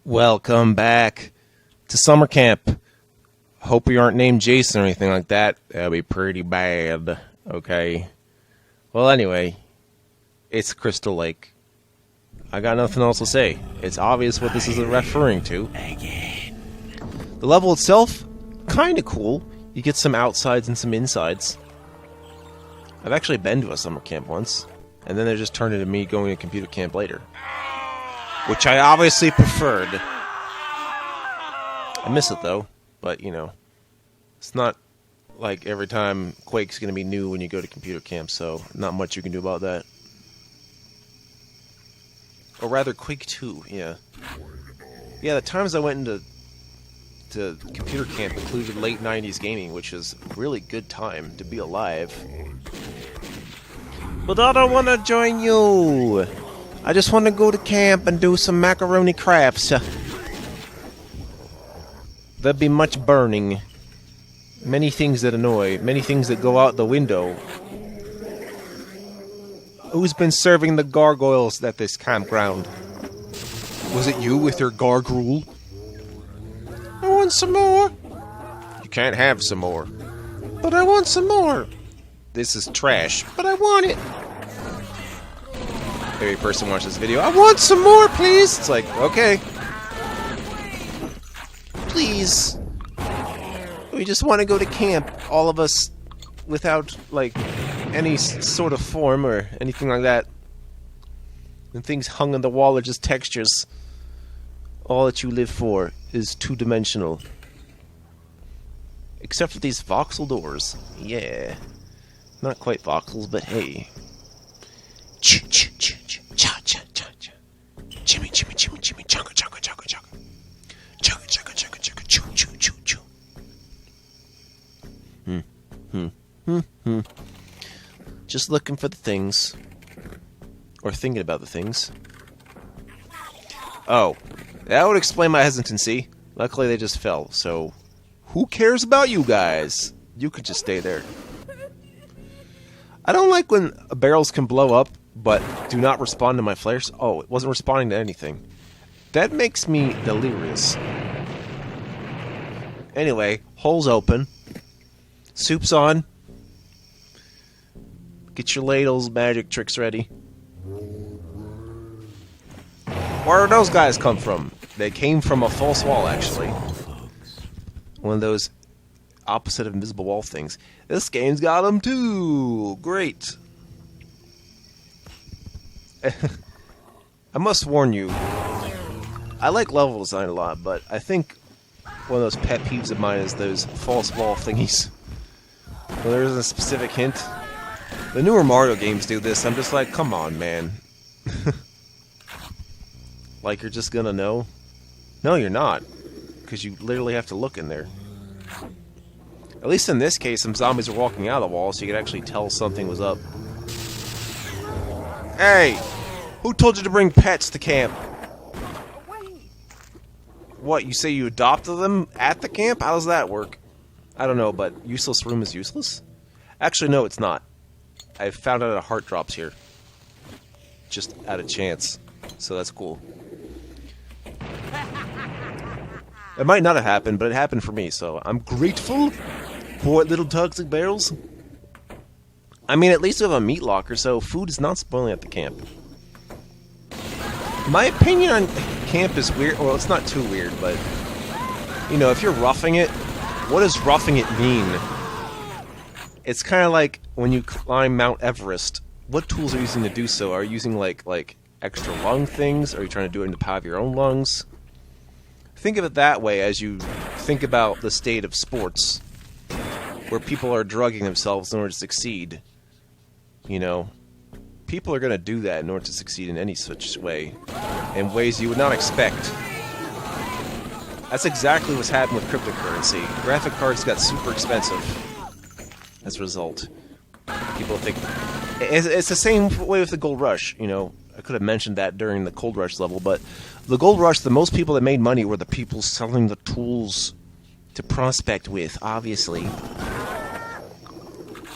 Welcome back to summer camp. Hope we aren't named Jason or anything like that. That'd be pretty bad. Okay. Well, anyway, it's Crystal Lake. I got nothing else to say. It's obvious what this is referring to. The level itself, kind of cool. You get some outsides and some insides. I've actually been to a summer camp once, and then they just turned into me going to computer camp later. Which I obviously preferred. I miss it though, but you know, it's not like every time Quake's gonna be new when you go to computer camp, so not much you can do about that. Or rather, Quake 2, yeah. Yeah, the times I went into computer camp included late 90s gaming, which is a really good time to be alive. But I don't want to join you! I just want to go to camp and do some macaroni crafts. There'd be much burning. Many things that annoy. Many things that go out the window. Who's been serving the gargoyles at this campground? Was it you with your gargoyle? I want some more. You can't have some more. But I want some more. This is trash, but I want it. Every person watches this video, I want some more, please! It's like, okay. Please. We just want to go to camp, all of us, without, like, any sort of form or anything like that. And things hung on the wall are just textures. All that you live for is two-dimensional. Except for these voxel doors. Yeah. Not quite voxels, but hey. Jimmy, Jimmy, Jimmy, Jimmy, chugga, chugga, chugga, chugga. Chugga, chugga, chugga, chugga, choo, choo, choo, choo. Just looking for the things. Or thinking about the things. Oh, that would explain my hesitancy. Luckily they just fell, so who cares about you guys? You could just stay there. I don't like when barrels can blow up, but do not respond to my flares. Oh, it wasn't responding to anything. That makes me delirious. Anyway, hole's open. Soup's on. Get your ladles, magic tricks ready. Where did those guys come from? They came from a false wall, actually. One of those opposite of invisible wall things. This game's got them too! Great! I must warn you, I like level design a lot, but I think one of those pet peeves of mine is those false wall thingies. When there isn't a specific hint. The newer Mario games do this, I'm just like, come on, man. Like you're just gonna know? No, you're not. Because you literally have to look in there. At least in this case, some zombies are walking out of the wall, so you could actually tell something was up. Hey! Who told you to bring pets to camp? What, you say you adopted them at the camp? How does that work? I don't know, but useless room is useless? Actually, no, it's not. I found out a heart drops here. Just out of chance. So that's cool. It might not have happened, but it happened for me, so I'm grateful for little toxic barrels. I mean, at least we have a meat locker, so food is not spoiling at the camp. My opinion on camp is weird. Well, it's not too weird, but you know, if you're roughing it, what does roughing it mean? It's kind of like when you climb Mount Everest. What tools are you using to do so? Are you using like extra lung things? Are you trying to do it in the power of your own lungs? Think of it that way as you think about the state of sports, where people are drugging themselves in order to succeed. You know, people are going to do that in order to succeed in any such way, in ways you would not expect. That's exactly what's happened with cryptocurrency. Graphic cards got super expensive as a result. People think... It's the same way with the Gold Rush, you know. I could have mentioned that during the Cold Rush level, but the Gold Rush, the most people that made money were the people selling the tools to prospect with, obviously.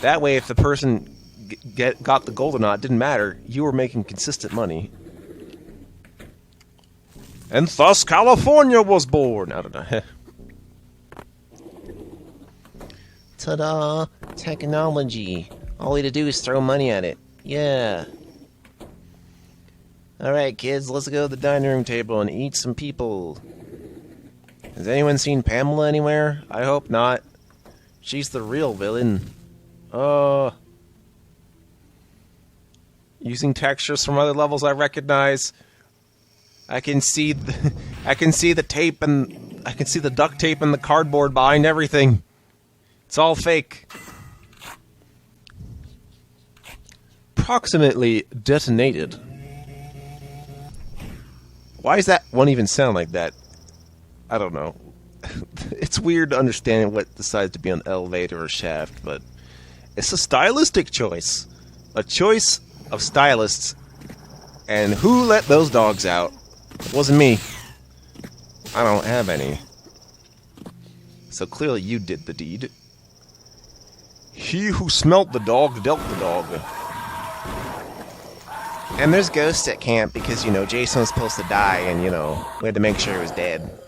That way, if the person got the gold or not, it didn't matter. You were making consistent money. And thus California was born. I don't know. Ta-da! Technology. All we have to do is throw money at it. Yeah. Alright, kids, let's go to the dining room table and eat some people. Has anyone seen Pamela anywhere? I hope not. She's the real villain. Using textures from other levels I recognize. I can see the tape and I can see the duct tape and the cardboard behind everything. It's all fake. Approximately detonated. Why does that one even sound like that? I don't know. It's weird to understand what decides to be an elevator or shaft, but it's a stylistic choice. A choice of stylists. And who let those dogs out? It wasn't me. I don't have any. So clearly you did the deed. He who smelt the dog dealt the dog. And there's ghosts at camp because, Jason was supposed to die and, we had to make sure he was dead.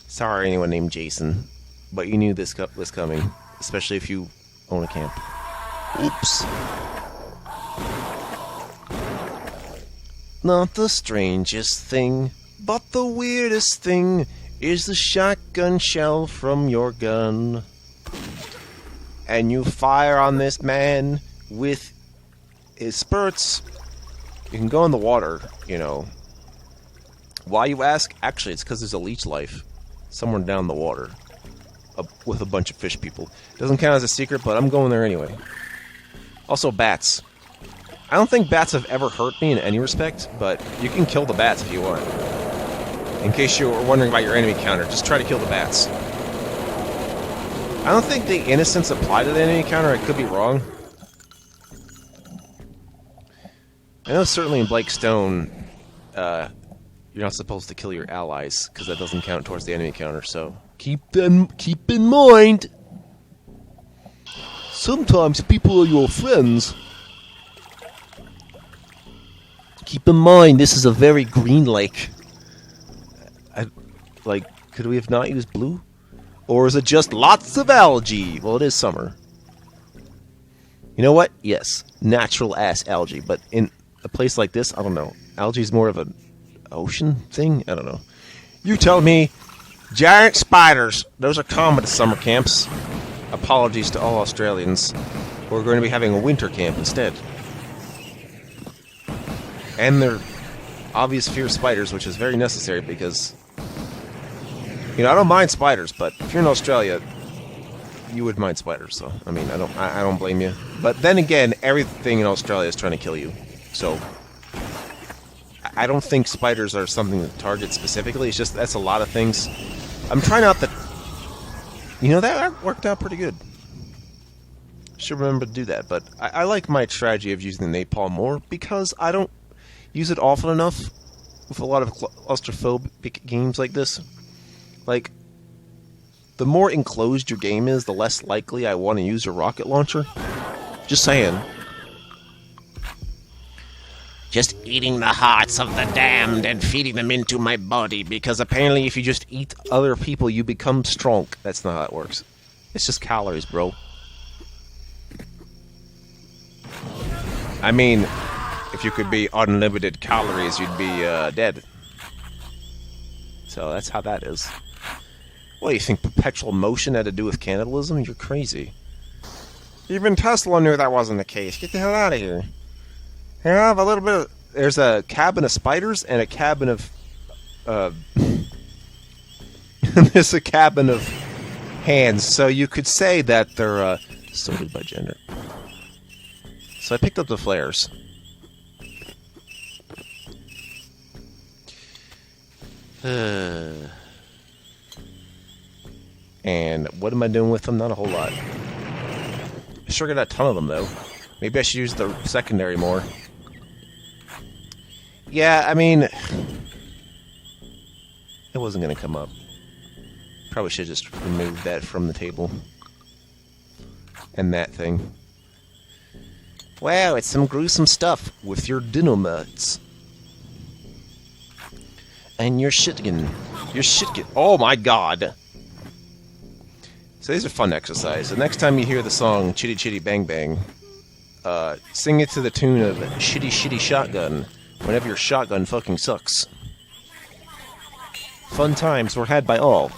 Sorry anyone named Jason, but you knew this was coming, especially if you own a camp. Oops. Not the strangest thing, but the weirdest thing is the shotgun shell from your gun. And you fire on this man with his spurts. You can go in the water, Why, you ask? Actually, it's because there's a leech life somewhere down the water with a bunch of fish people. Doesn't count as a secret, but I'm going there anyway. Also, bats. I don't think bats have ever hurt me in any respect, but you can kill the bats if you want. In case you were wondering about your enemy counter, just try to kill the bats. I don't think the innocents apply to the enemy counter. I could be wrong. I know certainly in Blake Stone, you're not supposed to kill your allies, because that doesn't count towards the enemy counter, so keep in mind. Sometimes people are your friends. Keep in mind, this is a very green lake. Could we have not used blue? Or is it just lots of algae? Well, it is summer. You know what? Yes, natural-ass algae, but in a place like this, I don't know. Algae's more of an ocean thing? I don't know. You tell me. Giant spiders. Those are common at summer camps. Apologies to all Australians. We're going to be having a winter camp instead. And they're obvious fear spiders, which is very necessary because, I don't mind spiders, but if you're in Australia, you would mind spiders. So, I don't blame you. But then again, everything in Australia is trying to kill you. So, I don't think spiders are something to target specifically. It's just that's a lot of things. I'm trying out the. That worked out pretty good. Should remember to do that, but I like my strategy of using the napalm more because I don't use it often enough with a lot of claustrophobic games like this. Like, the more enclosed your game is, the less likely I want to use a rocket launcher. Just saying. Just eating the hearts of the damned and feeding them into my body, because apparently if you just eat other people, you become strong. That's not how it works. It's just calories, bro. If you could be unlimited calories, you'd be dead. So that's how that is. What, you think perpetual motion had to do with cannibalism? You're crazy. Even Tesla knew that wasn't the case. Get the hell out of here. Have a little bit of... There's a cabin of spiders and a cabin of... there's a cabin of hands. So you could say that they're sorted by gender. So I picked up the flares. And what am I doing with them? Not a whole lot. I sure got a ton of them, though. Maybe I should use the secondary more. Yeah, it wasn't going to come up. Probably should just remove that from the table. And that thing. Wow, it's some gruesome stuff with your dynamites. And you're shitting. You're shitting. Oh my god. So these are fun exercise. The next time you hear the song Chitty Chitty Bang Bang, sing it to the tune of Shitty Shitty Shotgun whenever your shotgun fucking sucks. Fun times were had by all.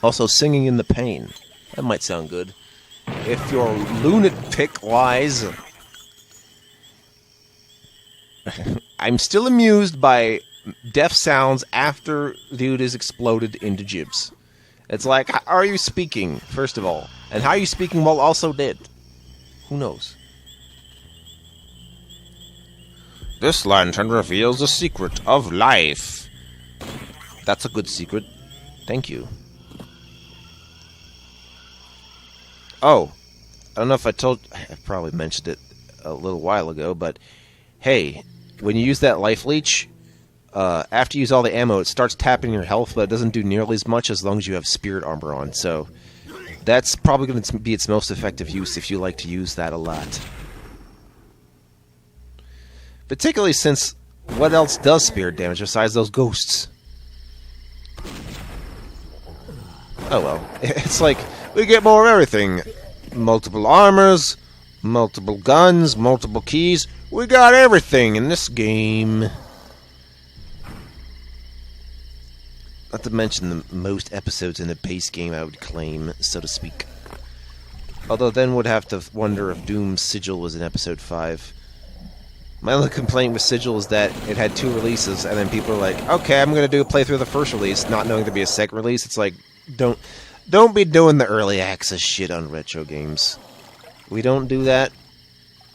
Also, singing in the pain. That might sound good. If your lunatic lies... I'm still amused by deaf sounds after dude is exploded into gibs. It's like, how are you speaking, first of all? And how are you speaking while also dead? Who knows? This lantern reveals the secret of life. That's a good secret. Thank you. Oh, I don't know if I probably mentioned it a little while ago, but hey, when you use that life leech, after you use all the ammo, it starts tapping your health, but it doesn't do nearly as much as long as you have spirit armor on, so that's probably going to be its most effective use if you like to use that a lot. Particularly since, what else does spirit damage besides those ghosts? Oh well, it's like, we get more of everything. Multiple armors, multiple guns, multiple keys. We got everything in this game. Not to mention the most episodes in a base game, I would claim, so to speak. Although then would have to wonder if Doom's Sigil was in episode 5. My only complaint with Sigil is that it had 2 releases, and then people are like, okay, I'm going to do a playthrough of the first release, not knowing there'd be a second release. It's like, don't be doing the early access shit on retro games. We don't do that.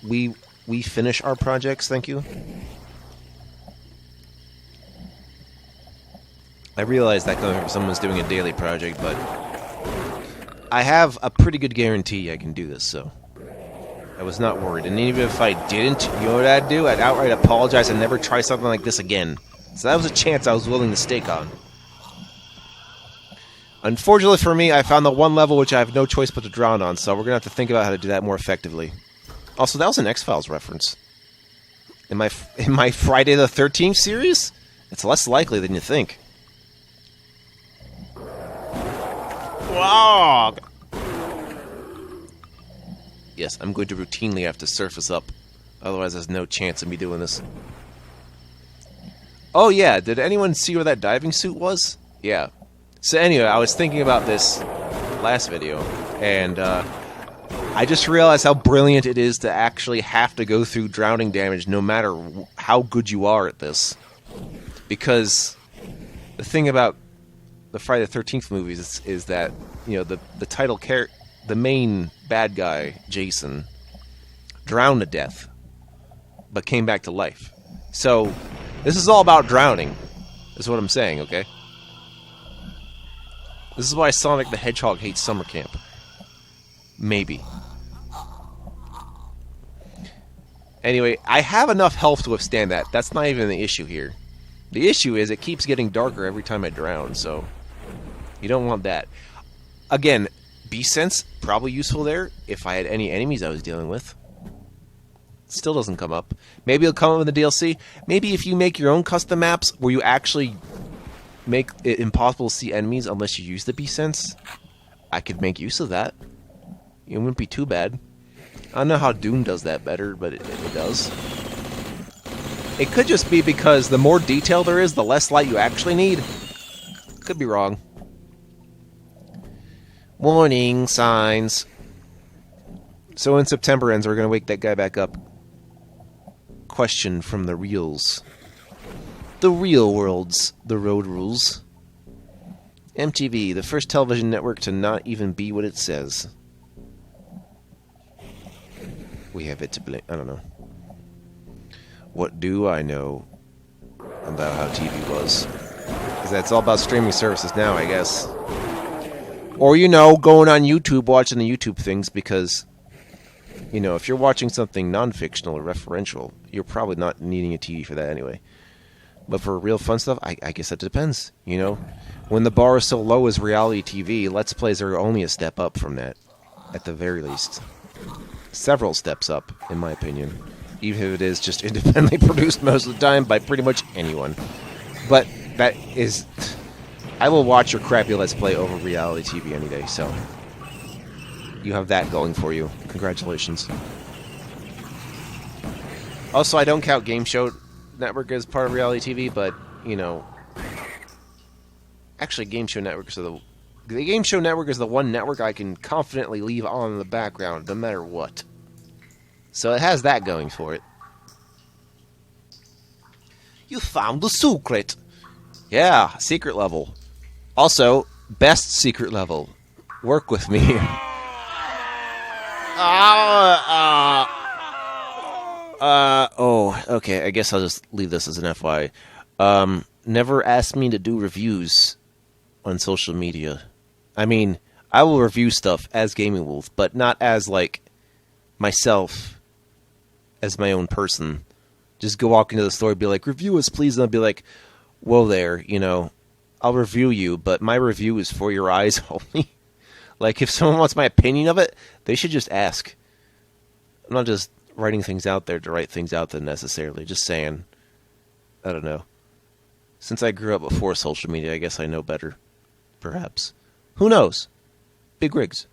We finish our projects, thank you. I realize that coming from someone who's doing a daily project, but I have a pretty good guarantee I can do this, so I was not worried. And even if I didn't, you know what I'd do? I'd outright apologize and never try something like this again. So that was a chance I was willing to stake on. Unfortunately for me, I found the one level which I have no choice but to drown on, so we're going to have to think about how to do that more effectively. Also, that was an X-Files reference. In my Friday the 13th series? It's less likely than you think. Wow! Yes, I'm going to routinely have to surface up. Otherwise, there's no chance of me doing this. Oh yeah, did anyone see where that diving suit was? Yeah. So anyway, I was thinking about this last video, and I just realized how brilliant it is to actually have to go through drowning damage no matter how good you are at this. Because the thing about the Friday the 13th movies is that, you know, the title character, the main bad guy, Jason, drowned to death, but came back to life. So, this is all about drowning, is what I'm saying, okay? This is why Sonic the Hedgehog hates summer camp. Maybe. Anyway, I have enough health to withstand that. That's not even the issue here. The issue is it keeps getting darker every time I drown, so you don't want that. Again, B-Sense, probably useful there if I had any enemies I was dealing with. Still doesn't come up. Maybe it'll come up in the DLC. Maybe if you make your own custom maps where you actually make it impossible to see enemies unless you use the B-Sense, I could make use of that. It wouldn't be too bad. I don't know how Doom does that better, but it does. It could just be because the more detail there is, the less light you actually need. Could be wrong. Warning signs. So when September ends, we're going to wake that guy back up. Question from the reals. The real world's the road rules. MTV, the first television network to not even be what it says. We have it to blame. I don't know. What do I know about how TV was? Because that's all about streaming services now, I guess. Or, you know, going on YouTube, watching the YouTube things, because, you know, if you're watching something non-fictional or referential, you're probably not needing a TV for that anyway. But for real fun stuff, I guess that depends, you know? When the bar is so low as reality TV, Let's Plays are only a step up from that, at the very least. Several steps up, in my opinion. even if it is just independently produced most of the time by pretty much anyone. But that is... I will watch your crappy Let's Play over reality TV any day, so... You have that going for you. Congratulations. Also, I don't count Game Show Network as part of reality TV, but, you know... Actually, Game Show Network is the Game Show Network is the one network I can confidently leave on in the background, no matter what. So it has that going for it. You found the secret! Yeah, secret level. Also, best secret level. Work with me. Oh, okay, I guess I'll just leave this as an FYI. Never ask me to do reviews on social media. I mean, I will review stuff as Gaming Wolf, but not as, like, myself, as my own person. Just go walk into the store and be like, review us, please, and I'll be like, whoa there, you know, I'll review you, but my review is for your eyes only. Like, if someone wants my opinion of it, they should just ask. I'm not just writing things out there to write things out there necessarily, just saying. I don't know. Since I grew up before social media, I guess I know better. Perhaps. Who knows? Big rigs.